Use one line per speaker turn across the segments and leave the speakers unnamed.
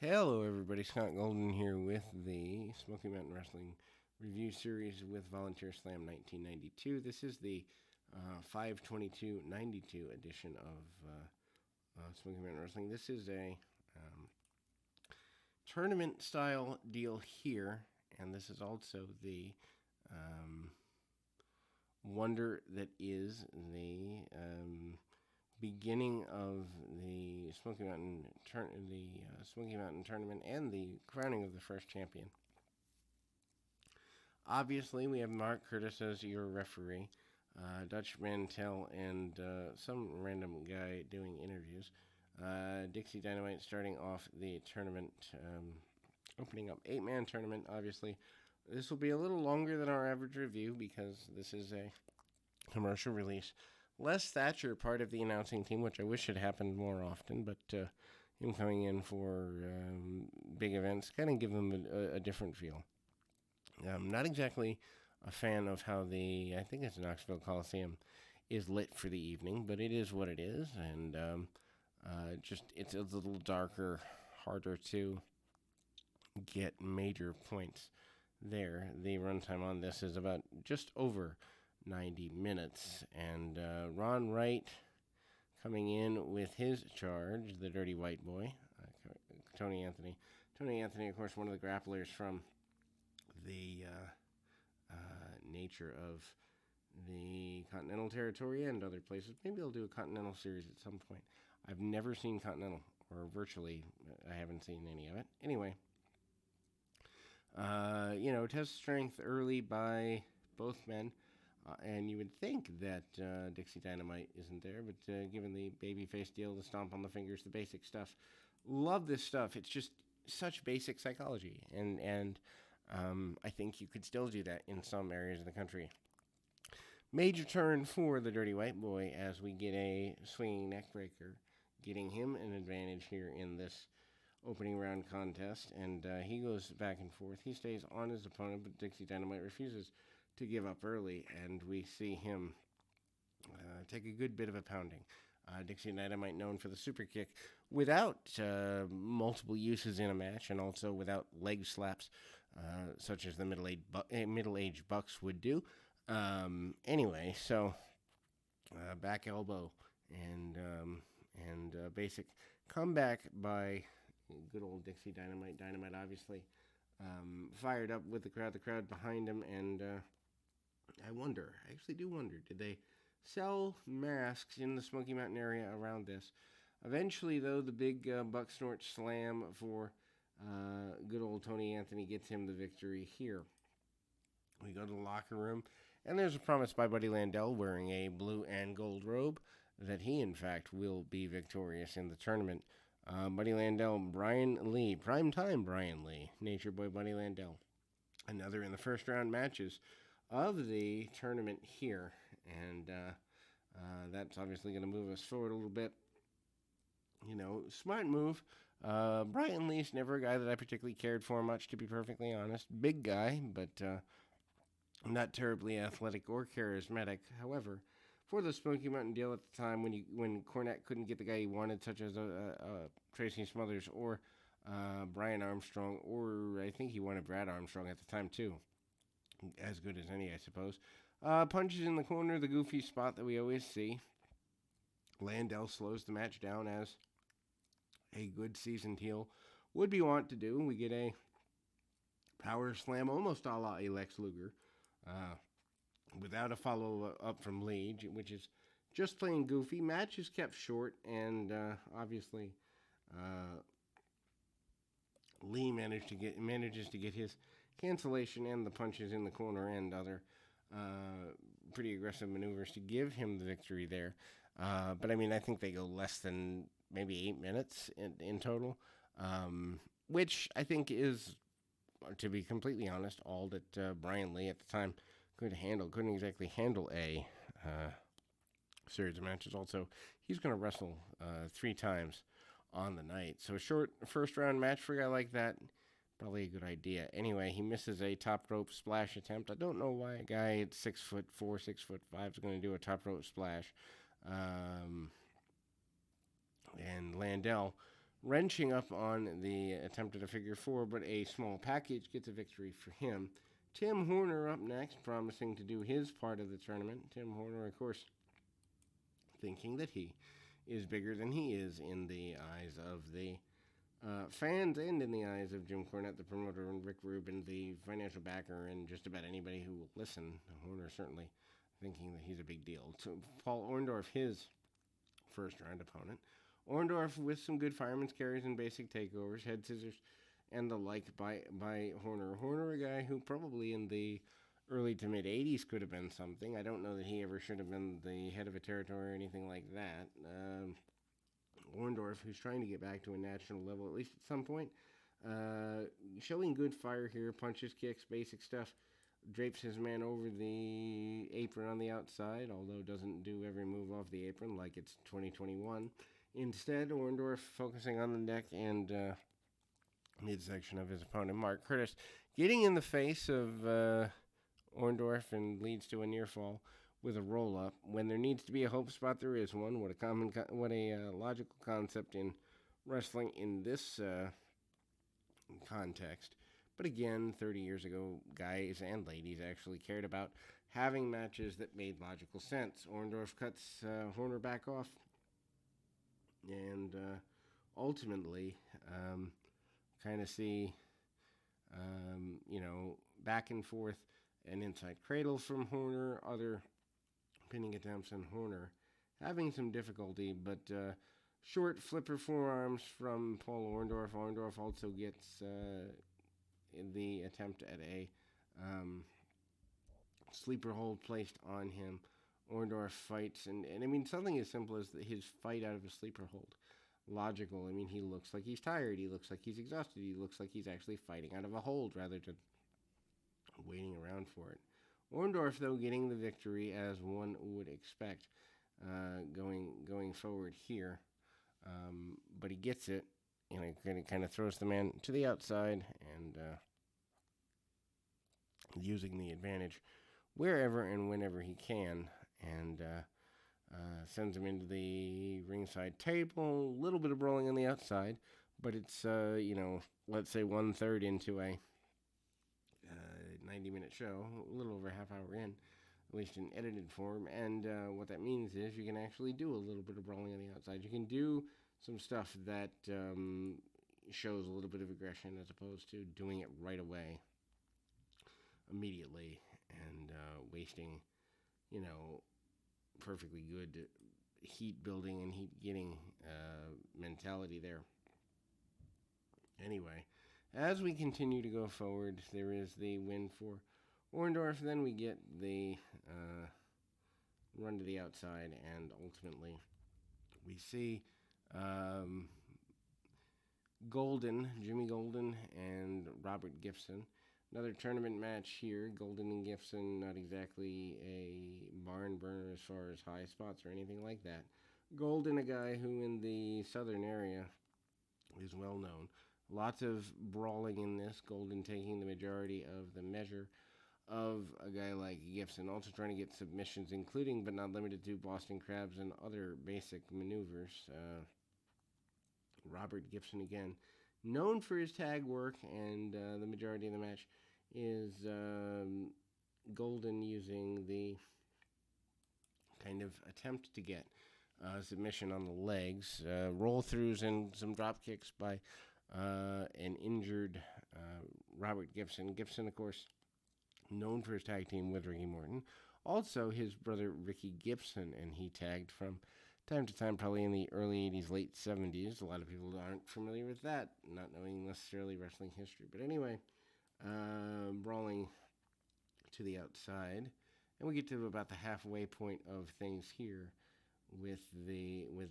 Hello, everybody. Scott Golden here with the Smoky Mountain Wrestling Review Series with Volunteer Slam 1992. This is the 5/22/92 edition of Smoky Mountain Wrestling. This is a tournament style deal here, and this is also the wonder that is the beginning of the Smoky Mountain tournament and the crowning of the first champion. Obviously, we have Mark Curtis as your referee, Dutch Mantel, and some random guy doing interviews. Dixie Dynamite starting off the tournament, opening up 8-man tournament. Obviously, this will be a little longer than our average review because this is a commercial release. Les Thatcher, part of the announcing team, which I wish had happened more often, but him coming in for big events kind of give them a different feel. Not exactly a fan of how I think it's Knoxville Coliseum, is lit for the evening, but it is what it is, and it's a little darker, harder to get major points there. The runtime on this is about just over 90 minutes, and Ron Wright coming in with his charge, the Dirty White Boy, Tony Anthony. Tony Anthony, of course, one of the grapplers from the nature of the Continental Territory and other places. Maybe I'll do a Continental series at some point. I've never seen Continental, or virtually, I haven't seen any of it. Anyway, test strength early by both men. And you would think that Dixie Dynamite isn't there, but given the babyface deal, the stomp on the fingers, the basic stuff, love this stuff. It's just such basic psychology, and I think you could still do that in some areas of the country. Major turn for the Dirty White Boy as we get a swinging neck breaker, getting him an advantage here in this opening round contest, and he goes back and forth. He stays on his opponent, but Dixie Dynamite refuses to give up early, and we see him take a good bit of a pounding. Dixie Dynamite known for the super kick without multiple uses in a match, and also without leg slaps, such as the middle-aged Bucks would do. Anyway, so back elbow and basic comeback by good old Dixie Dynamite. Dynamite obviously fired up with the crowd behind him, and I actually do wonder, did they sell masks in the Smoky Mountain area around this? Eventually, though, the big buck snort slam for good old Tony Anthony gets him the victory here. We go to the locker room, and there's a promise by Buddy Landel wearing a blue and gold robe that he, in fact, will be victorious in the tournament. Buddy Landel, Brian Lee, primetime Brian Lee, Nature Boy Buddy Landel. Another in the first round matches of the tournament here, and that's obviously going to move us forward a little bit. Smart move. Brian Lee's never a guy that I particularly cared for much, to be perfectly honest. Big guy, but not terribly athletic or charismatic. However, for the Smoky Mountain deal at the time, when Cornette couldn't get the guy he wanted, such as Tracy Smothers or Brian Armstrong, or I think he wanted Brad Armstrong at the time too. As good as any, I suppose. Punches in the corner, the goofy spot that we always see. Landel slows the match down as a good seasoned heel would be wont to do. We get a power slam almost a la Lex Luger without a follow-up from Lee, which is just plain goofy. Match is kept short, and obviously Lee manages to get his cancellation and the punches in the corner and other pretty aggressive maneuvers to give him the victory there. But I think they go less than maybe 8 minutes in total, which I think is, to be completely honest, all that Brian Lee at the time could handle. Couldn't exactly handle a series of matches. Also, he's going to wrestle 3 times on the night. So a short first round match for a guy like that, probably a good idea. Anyway, he misses a top rope splash attempt. I don't know why a guy at 6'4", 6'5" is going to do a top rope splash. And Landel wrenching up on the attempt at a figure four, but a small package gets a victory for him. Tim Horner up next, promising to do his part of the tournament. Tim Horner, of course, thinking that he is bigger than he is in the eyes of the fans and in the eyes of Jim Cornette, the promoter, and Rick Rubin, the financial backer, and just about anybody who will listen. Horner certainly thinking that he's a big deal. So Paul Orndorff, his first round opponent. Orndorff with some good fireman's carries and basic takeovers, head scissors, and the like by Horner. Horner, a guy who probably in the early to mid 80s could have been something. I don't know that he ever should have been the head of a territory or anything like that. Orndorff, who's trying to get back to a national level, at least at some point. Showing good fire here, punches, kicks, basic stuff. Drapes his man over the apron on the outside, although doesn't do every move off the apron like it's 2021. Instead, Orndorff focusing on the neck and midsection of his opponent, Mark Curtis, getting in the face of Orndorff and leads to a near fall with a roll up. When there needs to be a hope spot, there is one. What a logical concept in wrestling in this context. But again, 30 years ago, guys and ladies actually cared about having matches that made logical sense. Orndorff cuts Horner back off, and ultimately, kind of see, back and forth, an inside cradle from Horner, other pinning attempts on Horner, having some difficulty, but short flipper forearms from Paul Orndorff. Orndorff also gets the attempt at a sleeper hold placed on him. Orndorff fights, and I mean, something as simple as his fight out of a sleeper hold. Logical. I mean, he looks like he's tired. He looks like he's exhausted. He looks like he's actually fighting out of a hold rather than waiting around for it. Orndorff, though, getting the victory as one would expect going forward here. But he gets it, and it kind of throws the man to the outside and using the advantage wherever and whenever he can, and sends him into the ringside table. A little bit of brawling on the outside, but it's, let's say 1/3 into a 90-minute show, a little over a half hour in, at least in edited form. And what that means is you can actually do a little bit of brawling on the outside. You can do some stuff that shows a little bit of aggression as opposed to doing it right away, immediately, and wasting, perfectly good heat building and heat getting mentality there. Anyway, as we continue to go forward, there is the win for Orndorff. Then we get the run to the outside, and ultimately we see Jimmy Golden, and Robert Gibson. Another tournament match here. Golden and Gibson, not exactly a barn burner as far as high spots or anything like that. Golden, a guy who in the southern area is well known. Lots of brawling in this. Golden taking the majority of the measure of a guy like Gibson. Also trying to get submissions, including but not limited to Boston Crabs and other basic maneuvers. Robert Gibson, again, known for his tag work, and the majority of the match is Golden using the kind of attempt to get submission on the legs, roll-throughs and some drop kicks by an injured Robert Gibson. Gibson, of course, known for his tag team with Ricky Morton. Also, his brother Ricky Gibson, and he tagged from time to time, probably in the early 80s, late 70s. A lot of people aren't familiar with that, not knowing necessarily wrestling history. But anyway, brawling to the outside. And we get to about the halfway point of things here with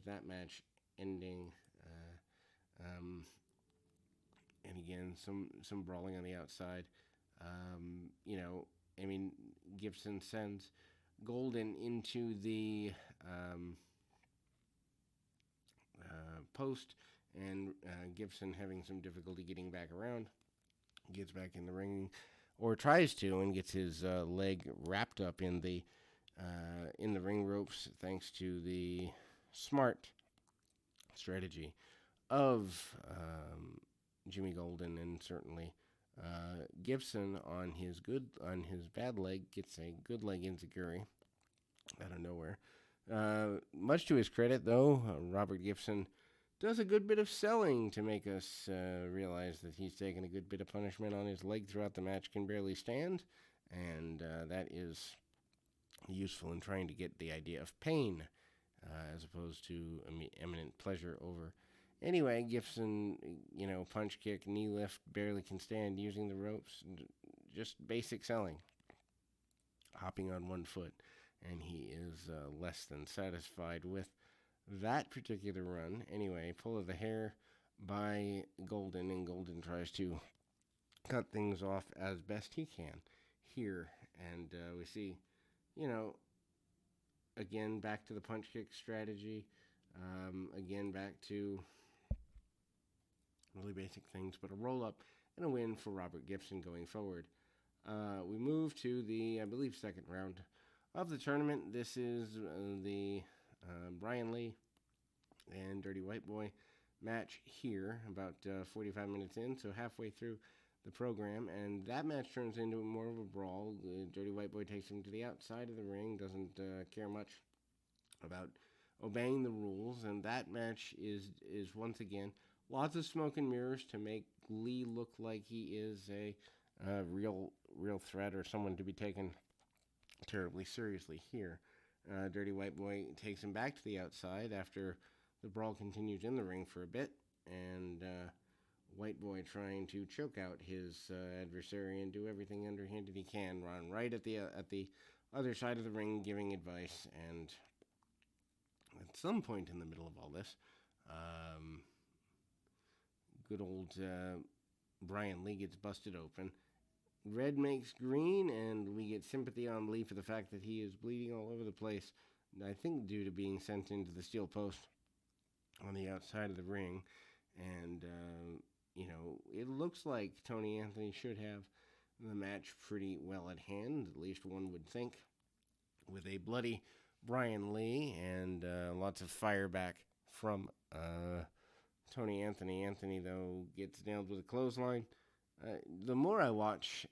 that match ending. And again, some brawling on the outside. Gibson sends Golden into the post, and Gibson, having some difficulty getting back around, gets back in the ring, or tries to, and gets his leg wrapped up in the ring ropes, thanks to the smart strategy of Jimmy Golden, and certainly Gibson on his bad leg gets a good leg enziguri out of nowhere. Much to his credit, though, Robert Gibson does a good bit of selling to make us realize that he's taken a good bit of punishment on his leg throughout the match, can barely stand, and that is useful in trying to get the idea of pain as opposed to eminent pleasure over. Anyway, Gibson, punch kick, knee lift, barely can stand, using the ropes, just basic selling, hopping on one foot, and he is less than satisfied with that particular run. Anyway, pull of the hair by Golden, and Golden tries to cut things off as best he can here, and we see, again, back to the punch kick strategy, again, back to really basic things, but a roll-up and a win for Robert Gibson going forward. We move to the, I believe, second round of the tournament. This is the Brian Lee and Dirty White Boy match here, about 45 minutes in, so halfway through the program, and that match turns into more of a brawl. Dirty White Boy takes him to the outside of the ring, doesn't care much about obeying the rules, and that match is once again lots of smoke and mirrors to make Lee look like he is a real threat or someone to be taken terribly seriously here. Dirty White Boy takes him back to the outside after the brawl continues in the ring for a bit, and White Boy trying to choke out his adversary and do everything underhanded he can. Run right at the other side of the ring, giving advice, and at some point in the middle of all this, good old Brian Lee gets busted open. Red makes green, and we get sympathy on Lee for the fact that he is bleeding all over the place, I think due to being sent into the steel post on the outside of the ring. And, it looks like Tony Anthony should have the match pretty well at hand, at least one would think, with a bloody Brian Lee and lots of fire back from Tony Anthony. Anthony, though, gets nailed with a clothesline. The more I watch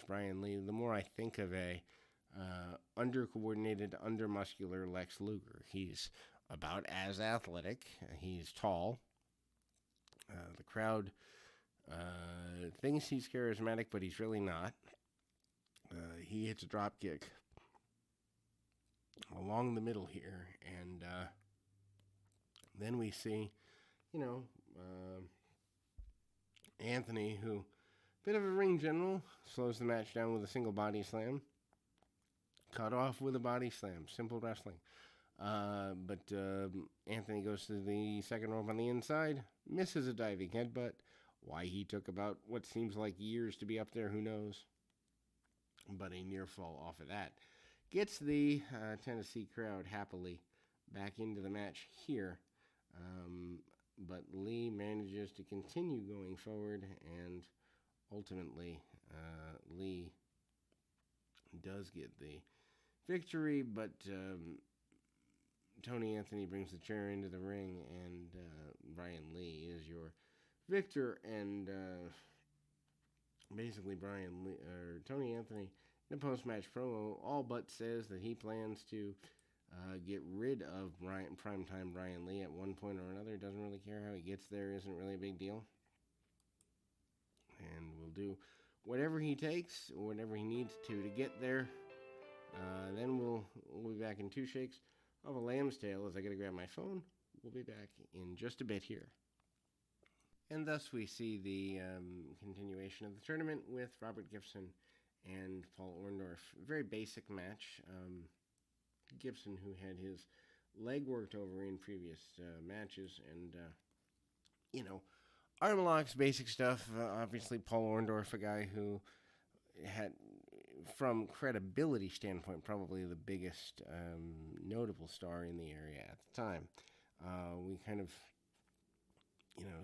Brian Lee, the more I think of a under-coordinated, under-muscular Lex Luger. He's about as athletic. He's tall. The crowd thinks he's charismatic, but he's really not. He hits a drop kick along the middle here, and then we see, Anthony, who, bit of a ring general, slows the match down with a single body slam. Cut off with a body slam. Simple wrestling. But Anthony goes to the second rope on the inside, misses a diving headbutt. Why he took about what seems like years to be up there, who knows? But a near fall off of that. Gets the Tennessee crowd happily back into the match here. But Lee manages to continue going forward, and ultimately Lee does get the victory, but Tony Anthony brings the chair into the ring, and Brian Lee is your victor. And basically Tony Anthony, in a post-match promo, all but says that he plans to get rid of primetime Brian Lee at one point or another. Doesn't really care how he gets there, isn't really a big deal. And will do whatever he takes, or whatever he needs to get there. Then we'll be back in two shakes of a lamb's tail as I gotta grab my phone. We'll be back in just a bit here. And thus we see the continuation of the tournament with Robert Gibson and Paul Orndorff. Very basic match. Gibson, who had his leg worked over in previous matches, and, arm locks, basic stuff. Obviously, Paul Orndorff, a guy who had, from credibility standpoint, probably the biggest notable star in the area at the time. We kind of,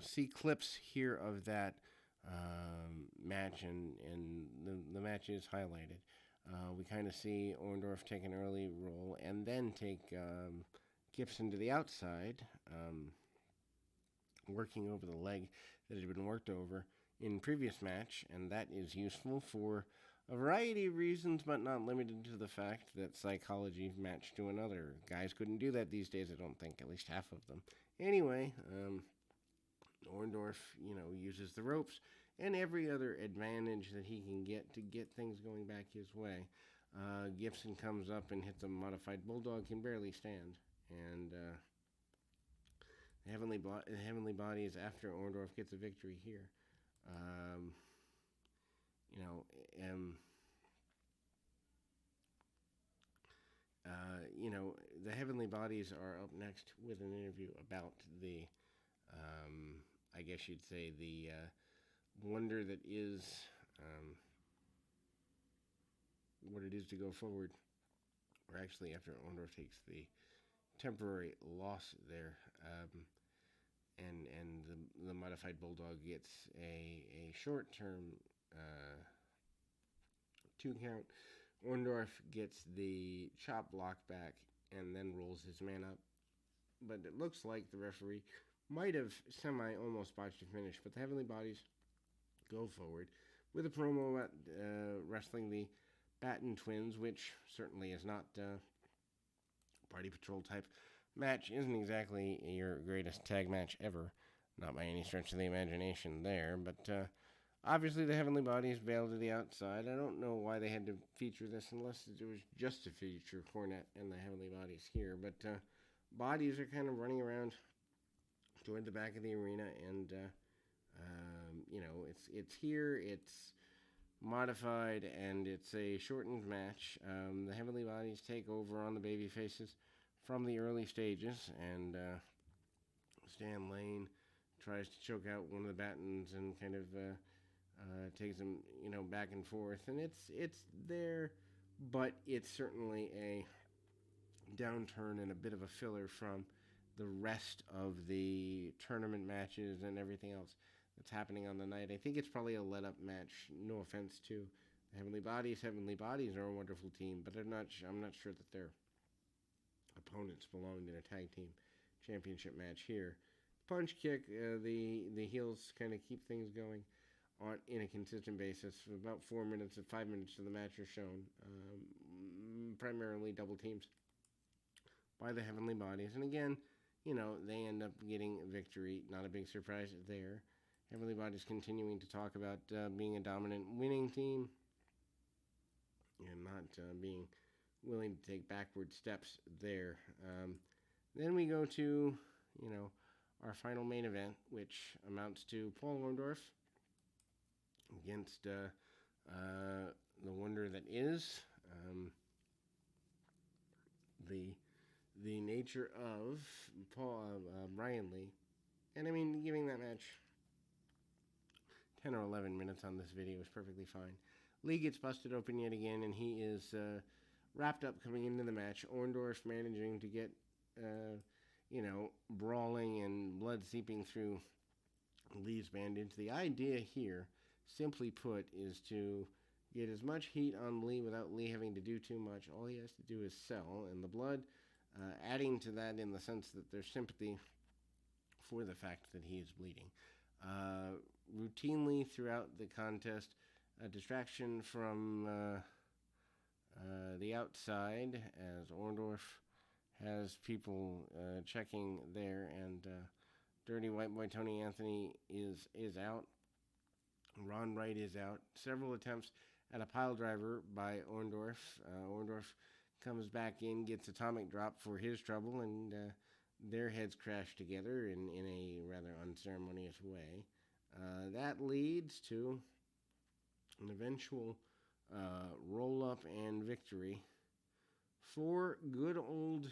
see clips here of that match, and the match is highlighted. We kind of see Orndorff take an early roll and then take Gibson to the outside, working over the leg that had been worked over in previous match, and that is useful for a variety of reasons, but not limited to the fact that psychology matched to another. Guys couldn't do that these days, I don't think, at least half of them. Anyway, Orndorff, uses the ropes and every other advantage that he can get to get things going back his way. Gibson comes up and hits a modified bulldog, can barely stand, and the Heavenly Bodies after Orndorff gets a victory here. Um, you know, um, the Heavenly Bodies are up next with an interview about the, I guess you'd say, the wonder that is what it is to go forward. Or actually, after Orndorff takes the temporary loss there, and the modified bulldog gets a short term 2 count. Orndorff gets the chop block back and then rolls his man up. But it looks like the referee might have almost botched the finish, but the Heavenly Bodies go forward with a promo about wrestling the Baton twins, which certainly is not Party Patrol type match. Isn't exactly your greatest tag match ever, not by any stretch of the imagination there, but obviously the Heavenly Bodies bailed to the outside. I don't know why they had to feature this unless it was just to feature Cornette and the Heavenly Bodies here, but Bodies are kind of running around toward the back of the arena, and it's here, it's modified, and it's a shortened match. The Heavenly Bodies take over on the baby faces from the early stages, and Stan Lane tries to choke out one of the Batons and kind of takes him, back and forth, and it's there, but it's certainly a downturn and a bit of a filler from the rest of the tournament matches and everything else that's happening on the night. I think it's probably a let-up match. No offense to the Heavenly Bodies. Heavenly Bodies are a wonderful team, but I'm not sure that their opponents belonged in a tag team championship match here. Punch kick, the heels kind of keep things going in a consistent basis. For about 4 minutes and 5 minutes of the match are shown, primarily double teams by the Heavenly Bodies, and again, they end up getting a victory. Not a big surprise there. Heavenly Bodies continuing to talk about being a dominant winning team and not being willing to take backward steps there. Then we go to, our final main event, which amounts to Paul Orndorff against the wonder that is the nature of Brian Lee. And I mean, giving that match 10 or 11 minutes on this video is perfectly fine. Lee gets busted open yet again, and he is wrapped up coming into the match. Orndorff managing to get, brawling and blood seeping through Lee's bandage. The idea here, simply put, is to get as much heat on Lee without Lee having to do too much. All he has to do is sell, and the blood adding to that in the sense that there's sympathy for the fact that he is bleeding. Routinely throughout the contest, a distraction from the outside as Orndorff has people checking there, and Dirty White Boy Tony Anthony is out. Ron Wright is out. Several attempts at a pile driver by Orndorff. Orndorff comes back in, gets atomic drop for his trouble, and their heads crash together in a rather unceremonious way. That leads to an eventual roll-up and victory for good old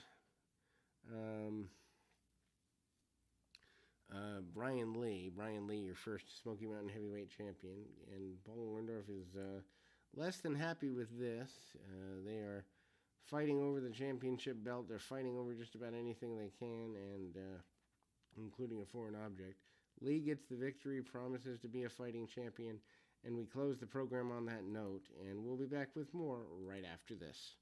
Brian Lee. Brian Lee, your first Smoky Mountain Heavyweight Champion. And Paul Orndorff is less than happy with this. They are fighting over the championship belt. They're fighting over just about anything they can, and including a foreign object. Lee gets the victory, promises to be a fighting champion, and we close the program on that note, and we'll be back with more right after this.